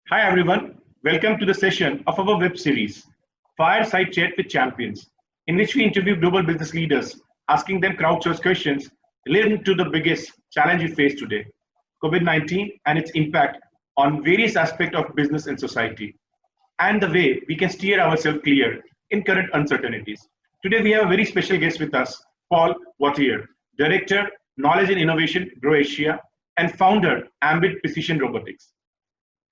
Hi everyone, welcome to the session of our web series, Fireside Chat with Champions, in which we interview global business leaders, asking them crowdsourced questions related to the biggest challenge we face today, COVID-19 and its impact on various aspects of business and society, and the way we can steer ourselves clear in current uncertainties. Today we have a very special guest with us, Paul Voutier, Director, Knowledge and Innovation, Croatia, and founder, Ambit Precision Robotics.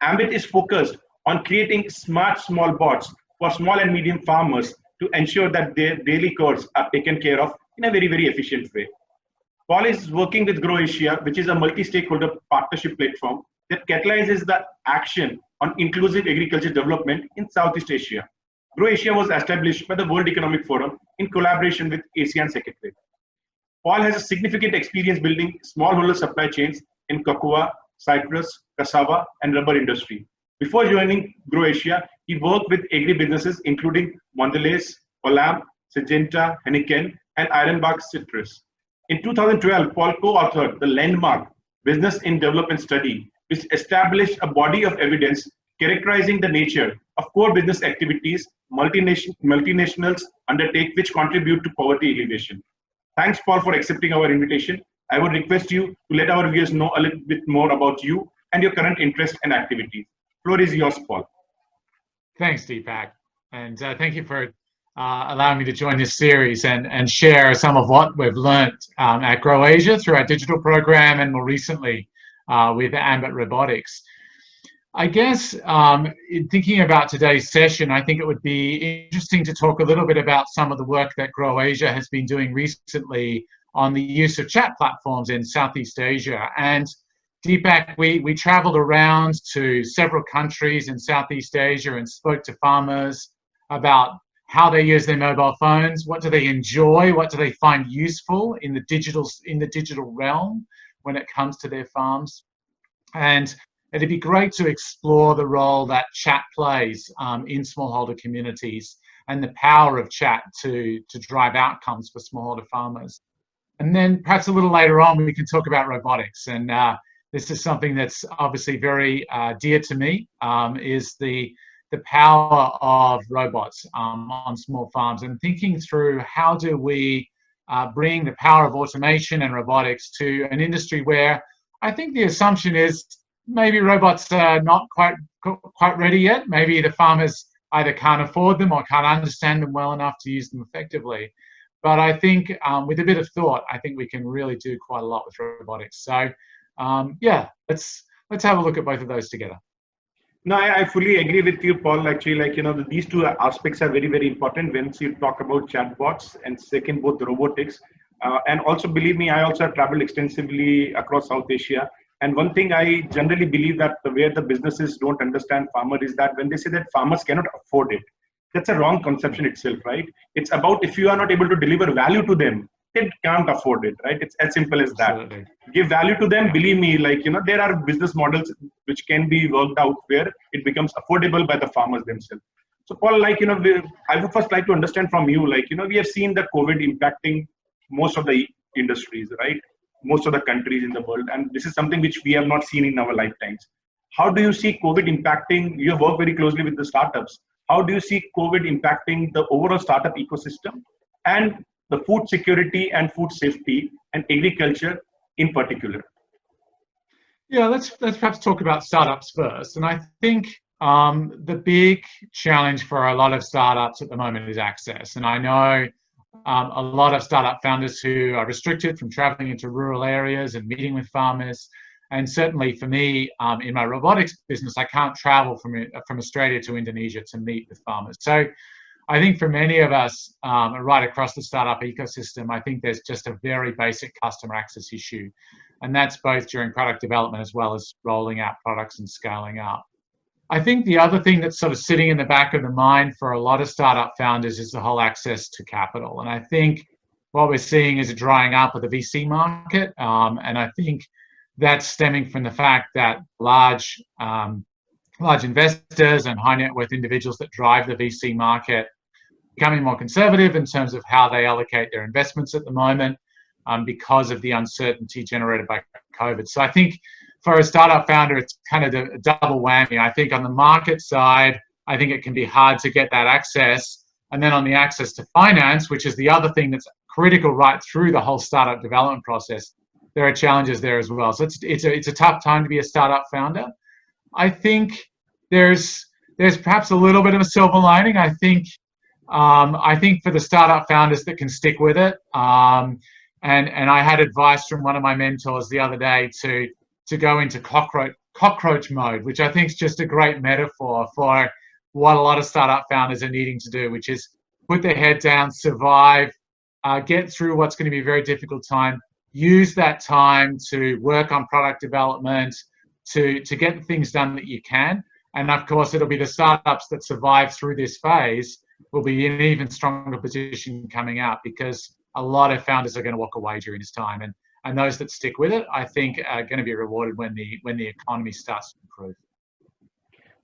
Ambit is focused on creating smart small bots for small and medium farmers to ensure that their daily chores are taken care of in a very efficient way. Paul is working with Croatia, which is a multi-stakeholder partnership platform that catalyzes the action on inclusive agriculture development in Southeast Asia. Croatia was established by the World Economic Forum in collaboration with ASEAN Secretariat. Paul has a significant experience building smallholder supply chains in cocoa, citrus, cassava, and rubber industry. Before joining Croatia, he worked with agri-businesses including Mondelez, Olam, Syngenta, Heineken, and Ironbark Citrus. In 2012, Paul co-authored the landmark Business in Development study, which established a body of evidence characterizing the nature of core business activities multinationals undertake which contribute to poverty alleviation. Thanks, Paul, for accepting our invitation. I would request you to let our viewers know a little bit more about you and your current interests and activities. Floor is yours, Paul. Thanks, Deepak. And thank you for allowing me to join this series and share some of what we've learned at Croatia through our digital program and more recently with Ambit Robotics. I guess in thinking about today's session, I think it would be interesting to talk a little bit about some of the work that Croatia has been doing recently on the use of chat platforms in Southeast Asia. And Deepak, we traveled around to several countries in Southeast Asia and spoke to farmers about how they use their mobile phones, what do they enjoy, what do they find useful in the digital realm when it comes to their farms. And it'd be great to explore the role that chat plays in smallholder communities and the power of chat to drive outcomes for smallholder farmers. And then perhaps a little later on, we can talk about robotics. And this is something that's obviously very dear to me, is the power of robots on small farms and thinking through how do we bring the power of automation and robotics to an industry where I think the assumption is maybe robots are not quite ready yet. Maybe the farmers either can't afford them or can't understand them well enough to use them effectively. But I think with a bit of thought, I think we can really do quite a lot with robotics. So yeah, let's have a look at both of those together. No, I fully agree with you, Paul. Actually, these two aspects are very important when you talk about chatbots and second, both robotics. And also, believe me, I also have traveled extensively across South Asia. And one thing I generally believe that where the businesses don't understand farmer is that when they say that farmers cannot afford it, that's a wrong conception itself, right? It's about if you are not able to deliver value to them, they can't afford it, right? It's as simple as that. Absolutely. Give value to them, believe me, there are business models which can be worked out where it becomes affordable by the farmers themselves. So Paul, I would first like to understand from you, we have seen that COVID impacting most of the industries, right? Most of the countries in the world. And this is something which we have not seen in our lifetimes. How do you see COVID impacting, you work very closely with the startups. How do you see COVID impacting the overall startup ecosystem and the food security and food safety and agriculture in particular? Yeah, let's perhaps talk about startups first. And I think the big challenge for a lot of startups at the moment is access. And I know a lot of startup founders who are restricted from traveling into rural areas and meeting with farmers. And certainly for me, in my robotics business, I can't travel from Australia to Indonesia to meet with farmers. So I think for many of us right across the startup ecosystem, I think there's just a very basic customer access issue. And that's both during product development as well as rolling out products and scaling up. I think the other thing that's sort of sitting in the back of the mind for a lot of startup founders is the whole access to capital. And I think what we're seeing is a drying up of the VC market. And I think that's stemming from the fact that large investors and high net worth individuals that drive the VC market becoming more conservative in terms of how they allocate their investments at the moment because of the uncertainty generated by COVID. So I think for a startup founder, it's kind of a double whammy. I think on the market side, I think it can be hard to get that access. And then on the access to finance, which is the other thing that's critical right through the whole startup development process, there are challenges there as well. So it's a tough time to be a startup founder. I think there's perhaps a little bit of a silver lining. I think for the startup founders that can stick with it, and I had advice from one of my mentors the other day to go into cockroach mode, which I think is just a great metaphor for what a lot of startup founders are needing to do, which is put their head down, survive, get through what's going to be a very difficult time, use that time to work on product development, to get the things done that you can. And of course, it'll be the startups that survive through this phase will be in an even stronger position coming out, because a lot of founders are going to walk away during this time. And those that stick with it, I think, are going to be rewarded when the economy starts to improve.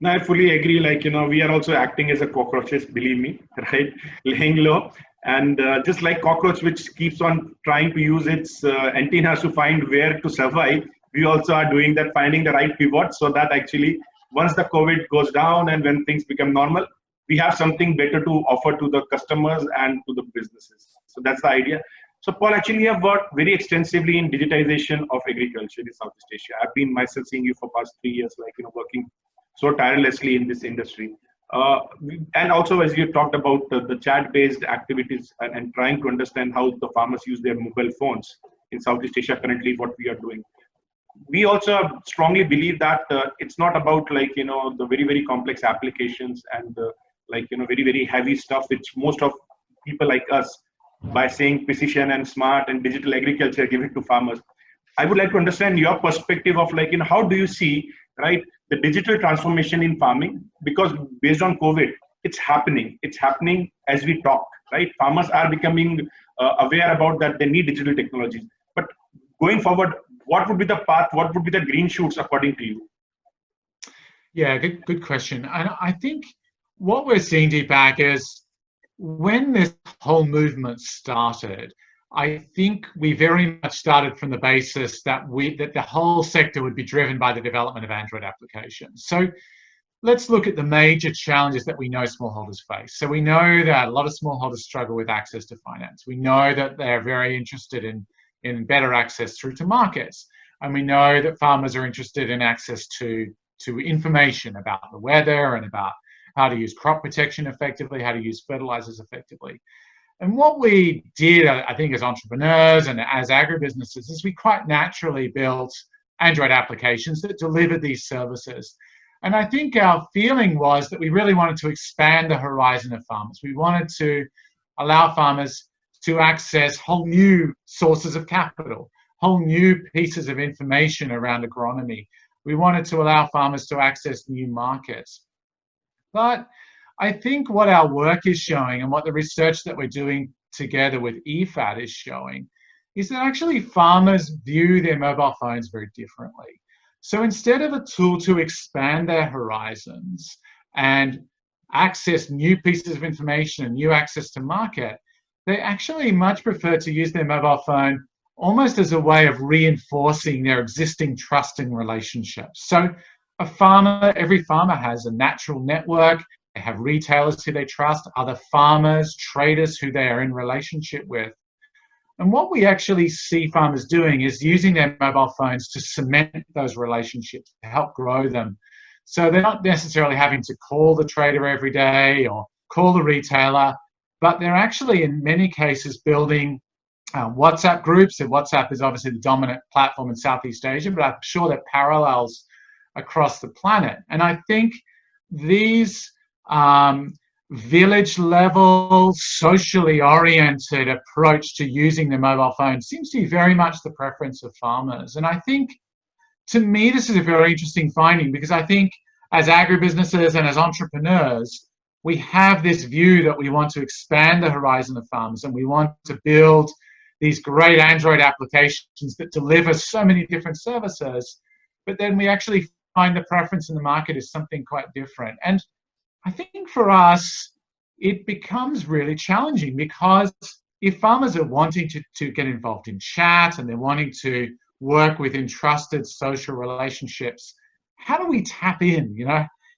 No, I fully agree. Like, we are also acting as a cockroaches, believe me, right? Laying low. And just like cockroach, which keeps on trying to use its antennas to find where to survive, we also are doing that, finding the right pivot, so that actually once the COVID goes down and when things become normal, we have something better to offer to the customers and to the businesses. So that's the idea. So Paul, actually, you have worked very extensively in digitization of agriculture in Southeast Asia. I've been myself seeing you for past 3 years, working so tirelessly in this industry. And also, as you talked about the chat-based activities and trying to understand how the farmers use their mobile phones in Southeast Asia currently, what we are doing. We also strongly believe that it's not about the very, very complex applications and very, very heavy stuff, which most of people like us, by saying precision and smart and digital agriculture, give it to farmers. I would like to understand your perspective of how do you see, right, the digital transformation in farming? Because based on COVID, it's happening as we talk, right? Farmers are becoming aware about that they need digital technologies. But going forward, what would be the path? What would be the green shoots according to you? Yeah, good question. And I think what we're seeing, Deepak, is when this whole movement started, I think we very much started from the basis that the whole sector would be driven by the development of Android applications. So let's look at the major challenges that we know smallholders face. So we know that a lot of smallholders struggle with access to finance. We know that they're very interested in better access through to markets. And we know that farmers are interested in access to information about the weather and about how to use crop protection effectively, how to use fertilizers effectively. And what we did, I think, as entrepreneurs and as agribusinesses, is we quite naturally built Android applications that delivered these services. And I think our feeling was that we really wanted to expand the horizon of farmers. We wanted to allow farmers to access whole new sources of capital, whole new pieces of information around agronomy. We wanted to allow farmers to access new markets. But I think what our work is showing and what the research that we're doing together with EFAT is showing is that actually farmers view their mobile phones very differently. So instead of a tool to expand their horizons and access new pieces of information and new access to market, they actually much prefer to use their mobile phone almost as a way of reinforcing their existing trusting relationships. So every farmer has a natural network. They have retailers who they trust, other farmers, traders who they are in relationship with. And what we actually see farmers doing is using their mobile phones to cement those relationships, to help grow them. So they're not necessarily having to call the trader every day or call the retailer, but they're actually, in many cases, building WhatsApp groups. And WhatsApp is obviously the dominant platform in Southeast Asia, but I'm sure there are parallels across the planet. And I think these village level, socially oriented approach to using the mobile phone seems to be very much the preference of farmers. And I think, to me, this is a very interesting finding, because I think as agribusinesses and as entrepreneurs, we have this view that we want to expand the horizon of farmers and we want to build these great Android applications that deliver so many different services, but then we actually find the preference in the market is something quite different. And I think for us, it becomes really challenging, because if farmers are wanting to get involved in chat and they're wanting to work within trusted social relationships, how do we tap in?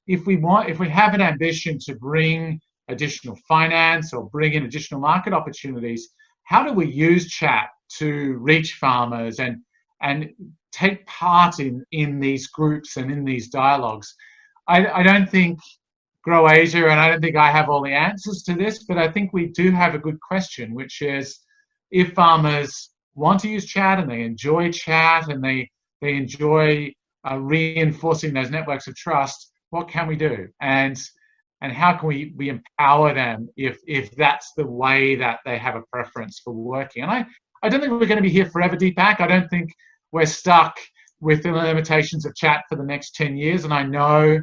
If we have an ambition to bring additional finance or bring in additional market opportunities, how do we use chat to reach farmers and take part in these groups and in these dialogues? I don't think Grow Asia, and I don't think I have all the answers to this, but I think we do have a good question, which is, if farmers want to use chat and they enjoy chat and they enjoy reinforcing those networks of trust, what can we do? And how can we empower them if that's the way that they have a preference for working? And I don't think we're going to be here forever, Deepak. I don't think we're stuck with the limitations of chat for the next 10 years. And I know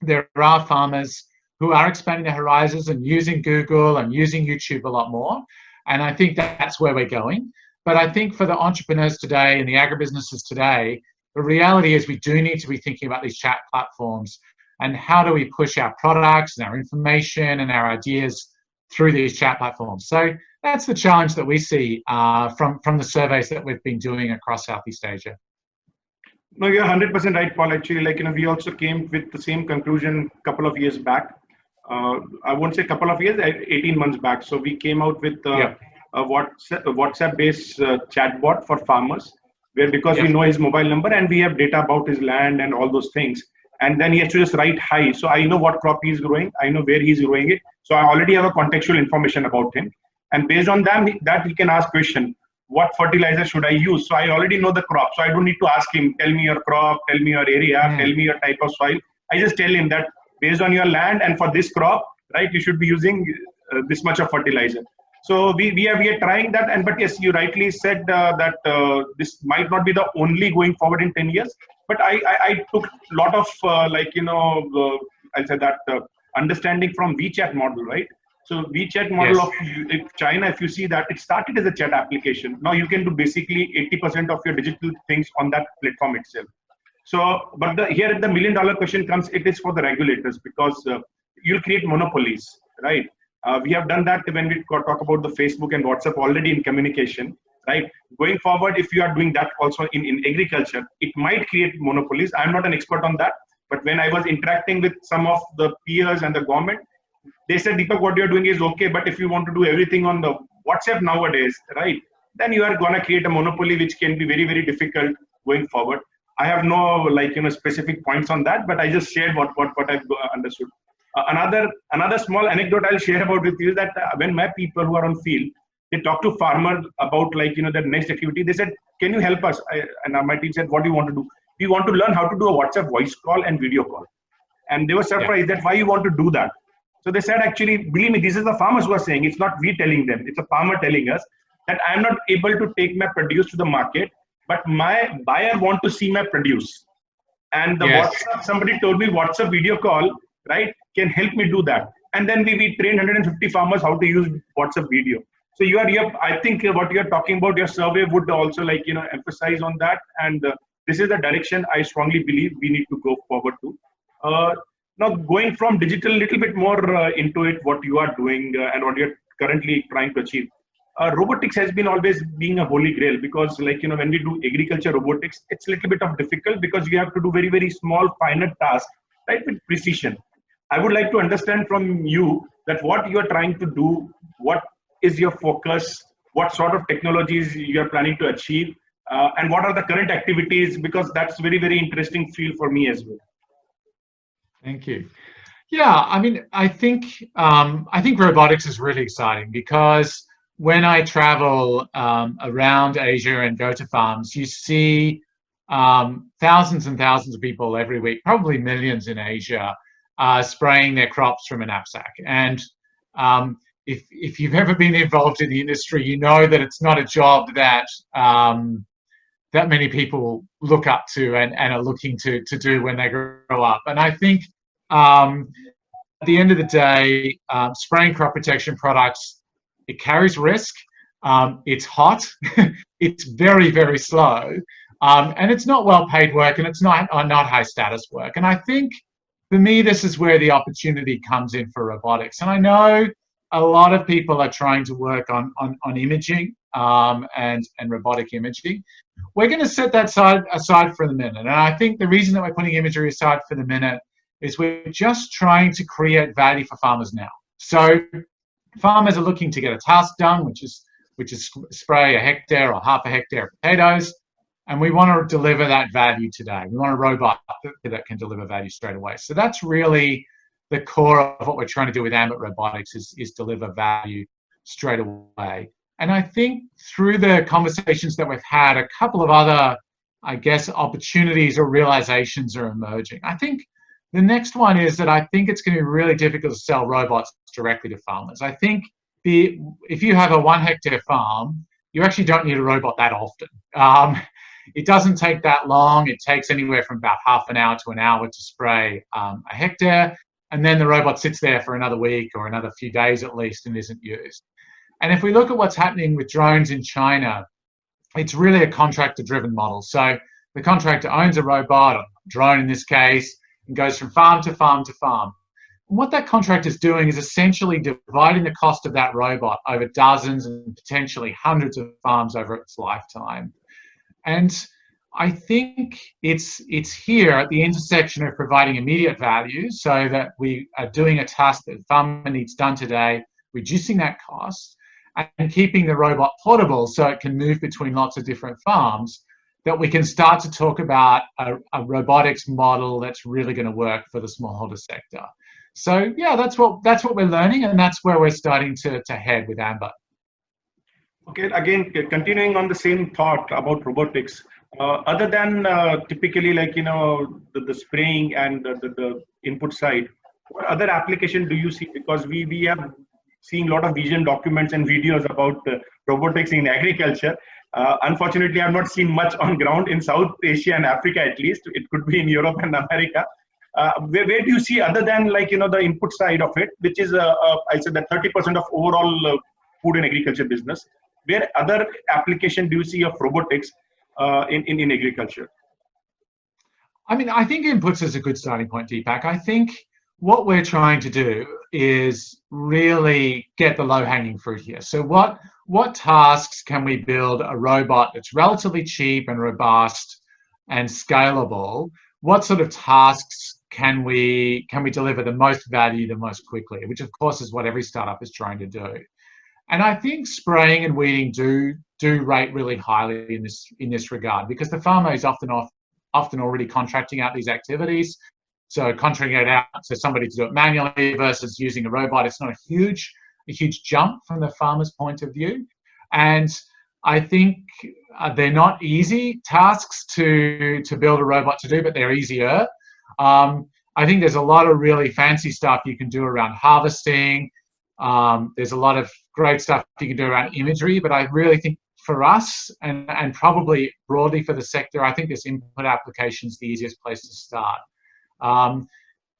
there are farmers who are expanding their horizons and using Google and using YouTube a lot more. And I think that's where we're going. But I think for the entrepreneurs today and the agribusinesses today, the reality is we do need to be thinking about these chat platforms and how do we push our products and our information and our ideas through these chat platforms. So that's the challenge that we see from the surveys that we've been doing across Southeast Asia. No, you're 100% right, Paul. Actually, we also came with the same conclusion a couple of years back. I won't say a couple of years, 18 months back. So we came out with a WhatsApp-based chatbot for farmers, where because we know his mobile number and we have data about his land and all those things. And then he has to just write hi. So I know what crop he's growing. I know where he's growing it. So I already have a contextual information about him. And based on that he can ask question, what fertilizer should I use? So I already know the crop. So I don't need to ask him, tell me your crop, tell me your area, tell me your type of soil. I just tell him that based on your land and for this crop, right, you should be using this much of fertilizer. So we are trying that. And but yes, you rightly said that this might not be the only going forward in 10 years. But I took a lot of I'll say that understanding from WeChat model, right? So WeChat model of China, if you see that, it started as a chat application. Now you can do basically 80% of your digital things on that platform itself. So, but here the $1 million question comes, it is for the regulators, because you'll create monopolies, right? We have done that when we talk about the Facebook and WhatsApp already in communication, right? Going forward, if you are doing that also in agriculture, it might create monopolies. I'm not an expert on that, but when I was interacting with some of the peers and the government, they said, Deepak, what you're doing is okay, but if you want to do everything on the WhatsApp nowadays, right, then you are going to create a monopoly, which can be very, very difficult going forward. I have no specific points on that, but I just shared what I've understood. Another small anecdote I'll share about with you is that when my people who are on field, they talk to farmers about their next activity, they said, can you help us? And my team said, what do you want to do? We want to learn how to do a WhatsApp voice call and video call. And they were surprised that why you want to do that. So they said, actually, believe me, this is the farmers who are saying, it's not we telling them, it's a farmer telling us that I'm not able to take my produce to the market, but my buyer want to see my produce. And the WhatsApp, somebody told me WhatsApp video call, right, can help me do that. And then we trained 150 farmers how to use WhatsApp video. So I think what you're talking about, your survey would also emphasize on that. And this is the direction I strongly believe we need to go forward to. Now, going from digital, a little bit more into it, what you are doing and what you're currently trying to achieve. Robotics has been always being a holy grail, because when we do agriculture robotics, it's a little bit of difficult because you have to do very, very small, finite tasks, right, with precision. I would like to understand from you that what you are trying to do, what is your focus, what sort of technologies you are planning to achieve, and what are the current activities, because that's very, very interesting field for me as well. Thank you. Yeah, I mean, I think robotics is really exciting, because when I travel around Asia and go to farms, you see thousands and thousands of people every week, probably millions in Asia, spraying their crops from a knapsack. And if you've ever been involved in the industry, you know that it's not a job that that many people look up to and are looking to do when they grow up. And I think at the end of the day, spraying crop protection products, it carries risk. It's hot. It's very, very slow. And it's not well-paid work, and it's not high-status work. And I think, for me, this is where the opportunity comes in for robotics. And I know a lot of people are trying to work on imaging and robotic imaging. we're going to set that aside for the minute. And I think the reason that we're putting imagery aside for the minute is we're just trying to create value for farmers now. So farmers are looking to get a task done, which is spray a hectare or half a hectare of potatoes, and we want to deliver that value today. We want a robot that can deliver value straight away. So that's really the core of what we're trying to do with Ambit Robotics is deliver value straight away. And I think through the conversations that we've had, a couple of other, I guess, opportunities or realizations are emerging. I think the next one is that I think it's going to be really difficult to sell robots directly to farmers. I think if you have a 1 hectare farm, you actually don't need a robot that often. It doesn't take that long. It takes anywhere from about half an hour to an hour to spray a hectare. And then the robot sits there for another week or another few days at least and isn't used. And if we look at what's happening with drones in China, it's really a contractor-driven model. So the contractor owns a robot, a drone in this case, and goes from farm to farm to farm. And what that contractor is doing is essentially dividing the cost of that robot over dozens and potentially hundreds of farms over its lifetime. And I think it's here at the intersection of providing immediate value so that we are doing a task that the farmer needs done today, reducing that cost, and keeping the robot portable so it can move between lots of different farms, that we can start to talk about a robotics model that's really going to work for the smallholder sector. So yeah, that's what we're learning, and that's where we're starting to head with Ambit. Okay, again, continuing on the same thought about robotics, other than typically like, the spraying and the input side, what other application do you see? Because we have seen a lot of vision documents and videos about robotics in agriculture. Unfortunately, I've not seen much on ground in South Asia and Africa, at least. It could be in Europe and America. Where do you see, other than like, the input side of it, which is, I said that 30% of overall food and agriculture business, where other application do you see of robotics in agriculture? I mean, I think inputs is a good starting point, Deepak. I think what we're trying to do is really get the low-hanging fruit here. So what tasks can we build a robot that's relatively cheap and robust and scalable? What sort of tasks can we deliver the most value the most quickly, which of course is what every startup is trying to do. And I think spraying and weeding do rate really highly in this regard, because the farmer is often already contracting out these activities. So contracting it out to somebody to do it manually versus using a robot, it's not a huge jump from the farmer's point of view. And I think they're not easy tasks to build a robot to do, but they're easier. I think there's a lot of really fancy stuff you can do around harvesting. There's a lot of great stuff you can do around imagery, but I really think for us and probably broadly for the sector, I think this input application is the easiest place to start.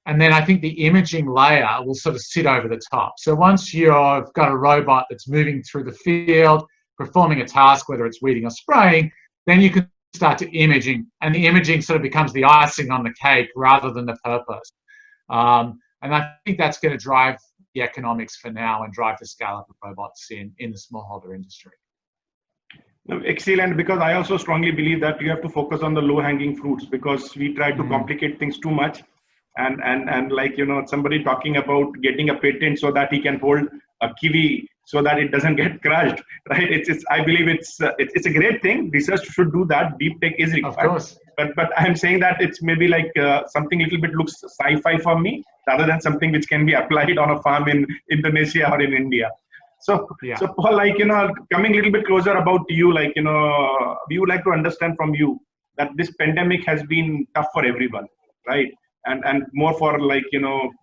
And then I think the imaging layer will sort of sit over the top. So once you've got a robot that's moving through the field, performing a task, whether it's weeding or spraying, then you can start to imaging, and the imaging sort of becomes the icing on the cake rather than the purpose. And I think that's going to drive the economics for now and drive the scale up of robots in the smallholder industry. Excellent, because I also strongly believe that you have to focus on the low-hanging fruits, because we try to complicate things too much. And like, somebody talking about getting a patent so that he can hold a kiwi so that it doesn't get crushed, right? I believe it's a great thing. Research should do that. Deep tech is required. Of course. But I'm saying that it's maybe like something a little bit looks sci-fi for me, rather than something which can be applied on a farm in Indonesia or in India. So Paul, like, coming a little bit closer about you, like, we would like to understand from you that this pandemic has been tough for everyone, right? And more for like,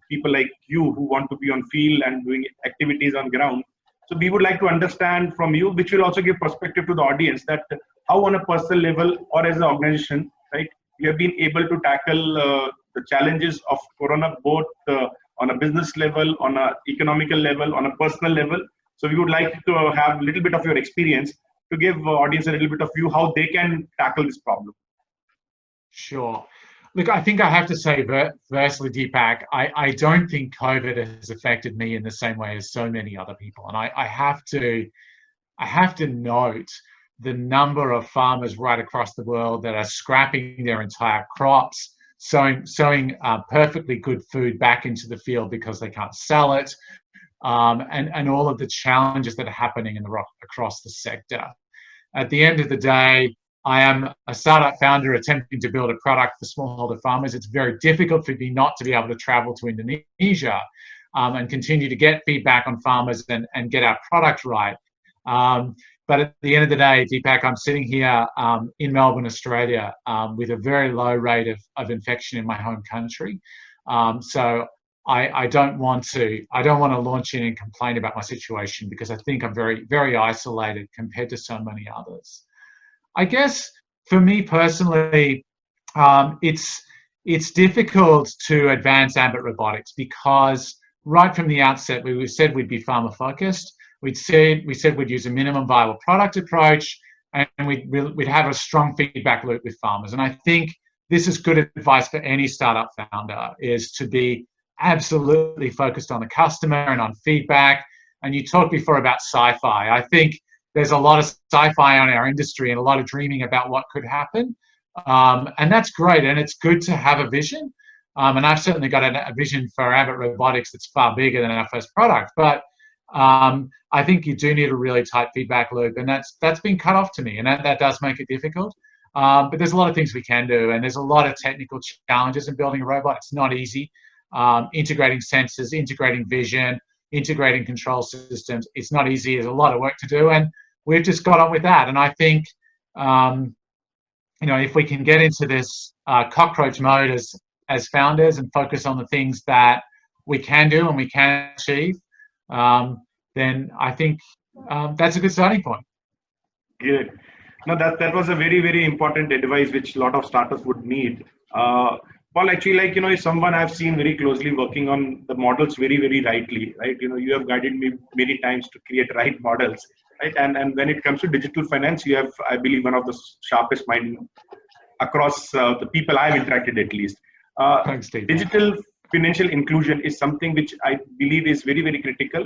people like you who want to be on field and doing activities on ground. So we would like to understand from you, which will also give perspective to the audience, that how on a personal level or as an organization, right, you have been able to tackle the challenges of Corona, both on a business level, on an economical level, on a personal level. So we would like to have a little bit of your experience to give the audience a little bit of view how they can tackle this problem. Sure. Look, I think I have to say, firstly, Deepak, I don't think COVID has affected me in the same way as so many other people. And I have to note the number of farmers right across the world that are scrapping their entire crops, sowing perfectly good food back into the field because they can't sell it, and all of the challenges that are happening across the sector. At the end of the day, I am a startup founder attempting to build a product for smallholder farmers. It's very difficult for me not to be able to travel to Indonesia and continue to get feedback on farmers and get our product right. But at the end of the day, Deepak, I'm sitting here in Melbourne, Australia, with a very low rate of infection in my home country. So I don't want to launch in and complain about my situation, because I think I'm very, very isolated compared to so many others. I guess for me personally, it's difficult to advance Ambit Robotics because right from the outset we said we'd be farmer focused. We said we'd use a minimum viable product approach, and we'd have a strong feedback loop with farmers. And I think this is good advice for any startup founder, is to be absolutely focused on the customer and on feedback. And you talked before about SciFi. I think there's a lot of SciFi on our industry and a lot of dreaming about what could happen. And that's great. And it's good to have a vision. And I've certainly got a vision for Ambit Robotics that's far bigger than our first product. But I think you do need a really tight feedback loop, and that's been cut off to me, and that does make it difficult. But there's a lot of things we can do, and there's a lot of technical challenges in building a robot. It's not easy. Integrating sensors, integrating vision, integrating control systems. It's not easy. There's a lot of work to do, and we've just got on with that. And I think, if we can get into this cockroach mode as founders and focus on the things that we can do and we can achieve, then I think that's a good starting point. Good. No, that was a very, very important advice which a lot of startups would need. Paul, actually, is someone I've seen very closely working on the models very, very rightly, right? You have guided me many times to create right models, right? And when it comes to digital finance, you have, I believe, one of the sharpest mind across the people I've interacted, at least. Thanks, Steve. Digital financial inclusion is something which I believe is very, very critical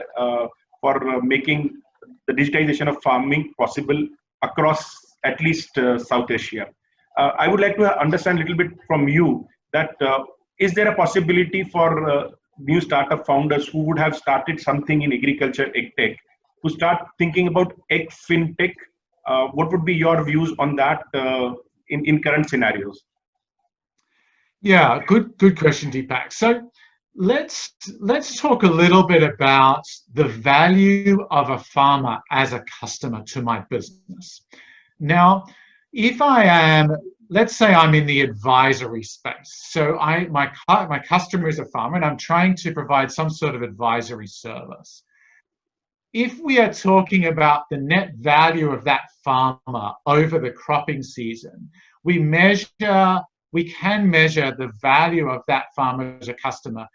for making the digitization of farming possible across at least South Asia. I would like to understand a little bit from you that is there a possibility for new startup founders who would have started something in agriculture, ag tech, to start thinking about ag fintech? What would be your views on that in current scenarios? Yeah, good question, Deepak. So let's talk a little bit about the value of a farmer as a customer to my business. Now, if I am, let's say I'm in the advisory space. So my customer is a farmer and I'm trying to provide some sort of advisory service. If we are talking about the net value of that farmer over the cropping season, we can measure the value of that farmer as a customer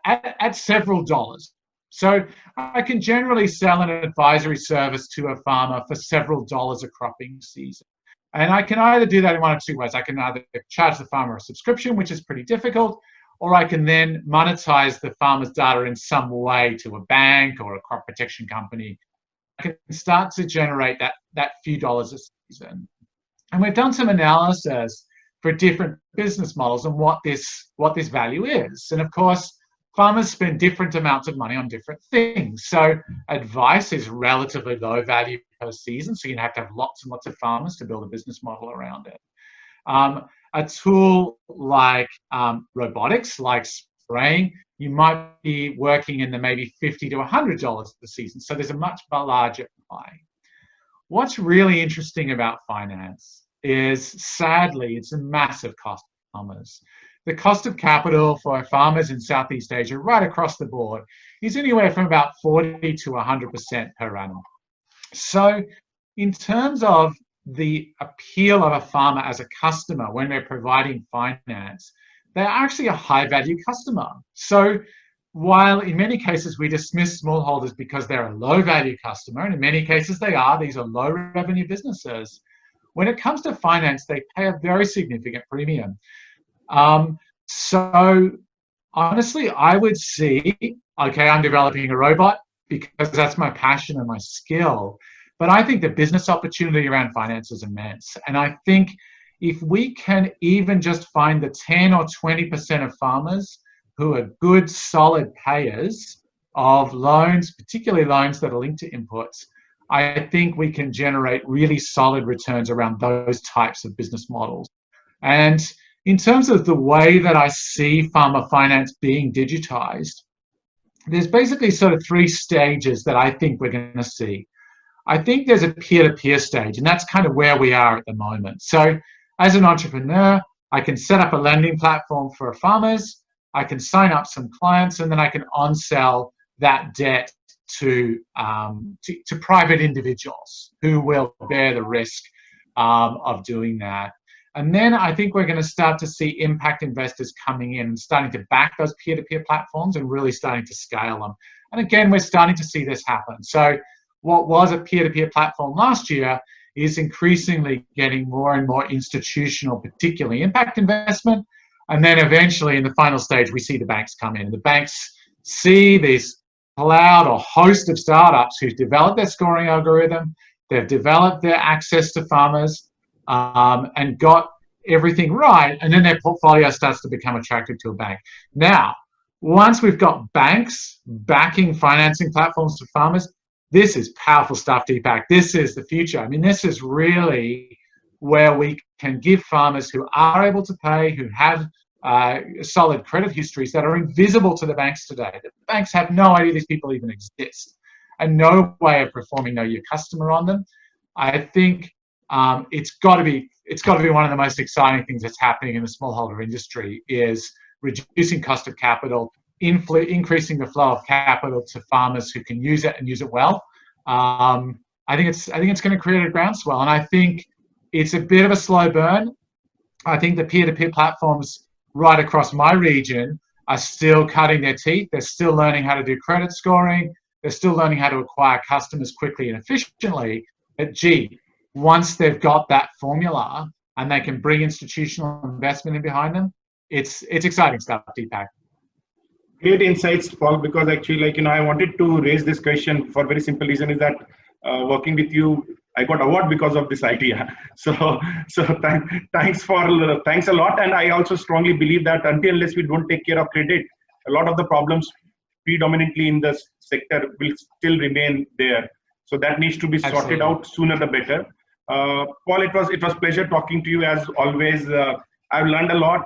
at several dollars. So I can generally sell an advisory service to a farmer for several dollars a cropping season. And I can either do that in one of two ways. I can either charge the farmer a subscription, which is pretty difficult, or I can then monetize the farmer's data in some way to a bank or a crop protection company. I can start to generate that few dollars a season. And we've done some analysis for different business models and what this value is. And of course, farmers spend different amounts of money on different things. So advice is relatively low value per season. So you have to have lots and lots of farmers to build a business model around it. A tool like robotics, like spraying, you might be working in the maybe $50 to $100 a season. So there's a much larger pie. What's really interesting about finance is, sadly, it's a massive cost for farmers. The cost of capital for farmers in Southeast Asia, right across the board, is anywhere from about 40 to 100% per annum. So in terms of the appeal of a farmer as a customer when they're providing finance, they're actually a high-value customer. So while in many cases we dismiss smallholders because they're a low-value customer, and in many cases they are, these are low-revenue businesses, when it comes to finance, they pay a very significant premium. So honestly, I would see, okay, I'm developing a robot because that's my passion and my skill, But I think the business opportunity around finance is immense. And I think if we can even just find the 10 or 20% of farmers who are good, solid payers of loans, particularly loans that are linked to inputs, I think we can generate really solid returns around those types of business models. And in terms of the way that I see farmer finance being digitized, there's basically sort of 3 stages that I think we're going to see. I think there's a peer-to-peer stage, and that's kind of where we are at the moment. So as an entrepreneur, I can set up a lending platform for farmers, I can sign up some clients, and then I can on-sell that debt to private individuals who will bear the risk of doing that. And then I think we're going to start to see impact investors coming in and starting to back those peer-to-peer platforms and really starting to scale them. And again, we're starting to see this happen. So what was a peer-to-peer platform last year is increasingly getting more and more institutional, particularly impact investment. And then eventually in the final stage, we see the banks come in. And the banks see this cloud or host of startups who've developed their scoring algorithm, they've developed their access to farmers, and got everything right, and then their portfolio starts to become attractive to a bank. Now, once we've got banks backing financing platforms for farmers, this is powerful stuff, Deepak. This is the future. I mean, this is really where we can give farmers who are able to pay, who have solid credit histories that are invisible to the banks today. The banks have no idea these people even exist and no way of performing Know Your Customer on them. I think it's got to be one of the most exciting things that's happening in the smallholder industry is reducing cost of capital, increasing the flow of capital to farmers who can use it and use it well. I think it's going to create a groundswell, and I think it's a bit of a slow burn. I think the peer-to-peer platforms right across my region are still cutting their teeth. They're still learning how to do credit scoring. They're still learning how to acquire customers quickly and efficiently. But gee, once they've got that formula and they can bring institutional investment in behind them, it's exciting stuff, Deepak. Great insights, Paul, because actually, I wanted to raise this question for a very simple reason is that working with you, I got award because of this idea. So thanks a lot. And I also strongly believe that unless we don't take care of credit, a lot of the problems predominantly in the sector will still remain there. So that needs to be sorted out sooner the better. Paul, it was pleasure talking to you as always. I've learned a lot.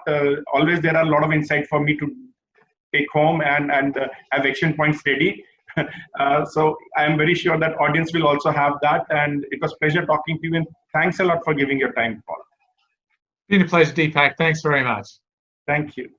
Always there are a lot of insight for me to take home and have action points ready. So I'm very sure that audience will also have that. And it was pleasure talking to you. And thanks a lot for giving your time, Paul. It's been a pleasure, Deepak. Thanks very much. Thank you.